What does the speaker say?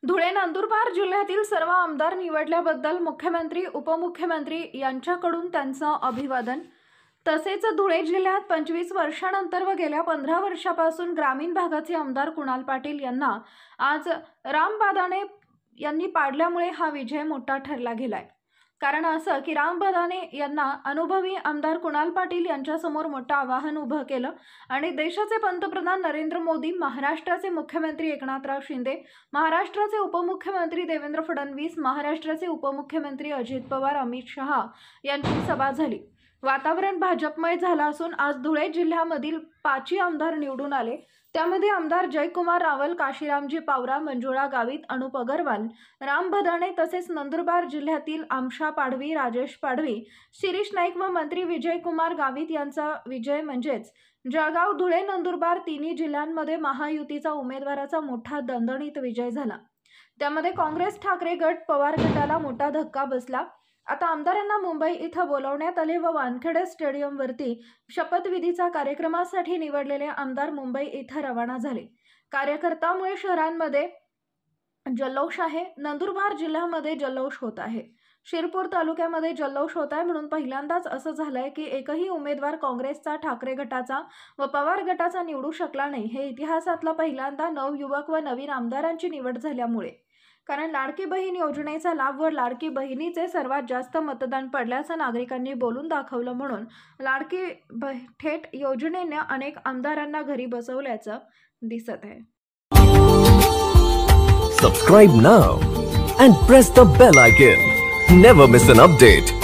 धुळे नंदुरबार जिल्ह्यातील सर्व आमदार निवडल्याबद्दल मुख्यमंत्री उपमुख्यमंत्री यांच्याकडून त्यांचं अभिवादन। तसेच धुळे जिल्ह्यात 25 वर्षांनंतर व गेल्या 15 वर्षापासून ग्रामीण भागाचे आमदार कुणाल पाटील यांना आज राम बदाने यांनी पाडल्यामुळे हा विजय मोठा ठरला गेलाय। कारण असं की राम बदाने यांना अनुभवी आमदार कुणाल पाटील यांच्यासमोर मोठं आव्हान उभं केलं आणि देशाचे पंतप्रधान नरेंद्र मोदी, महाराष्ट्राचे मुख्यमंत्री एकनाथराव शिंदे, महाराष्ट्राचे उपमुख्यमंत्री देवेंद्र फडणवीस, महाराष्ट्राचे उपमुख्यमंत्री अजित पवार, अमित शहा यांची सभा झाली। वातावरण भाजपमय झालं असून आज धुळे जिल्ह्यामधील 5 आमदार निवडून आले। त्यामध्ये आमदार जयकुमार रावल, काशीरामजी पावरा, मंजुळा गावित, अनुप अग्रवाल, राम बदाने तसेच नंदुरबार जिल्ह्यातील आमशा पाडवी, राजेश पाडवी, शिरीष नाईक व मंत्री विजयकुमार गावित यांचा विजय म्हणजेच जळगाव, धुळे, नंदुरबार तिन्ही जिल्ह्यांमध्ये महायुतीचा उमेदवाराचा मोठा दणदणीत विजय झाला। त्यामध्ये काँग्रेस ठाकरे गट पवार गटाला मोठा धक्का बसला। आता आमदारांना मुंबई इथं बोलावण्यात आले व वानखेडे स्टेडियमवरती शपथविधीचा कार्यक्रमासाठी निवडलेले आमदार मुंबई इथं रवाना झाले। कार्यकर्त्यांमुळे शहरांमध्ये जल्लोष आहे। नंदुरबार जिल्ह्यामध्ये जल्लोष होत आहे। शिरपूर तालुक्यामध्ये जल्लोष होत आहे। म्हणून पहिल्यांदाच असं झालंय की एकही उमेदवार काँग्रेसचा, ठाकरे गटाचा व पवार गटाचा निवडू शकला नाही। हे इतिहासातला पहिल्यांदा नवयुवक व नवीन आमदारांची निवड झाल्यामुळे। कारण लाडकी बहीण योजनेचा लाभ व लाडकी बहिणीचे सर्वात जास्त मतदान पडल्याचं नागरिकांनी बोलून दाखवलं। म्हणून लाडकी थेट योजनेने अनेक आमदारांना घरी बसवल्याचं दिसत आहे। Subscribe now and press the bell icon. Never miss an update.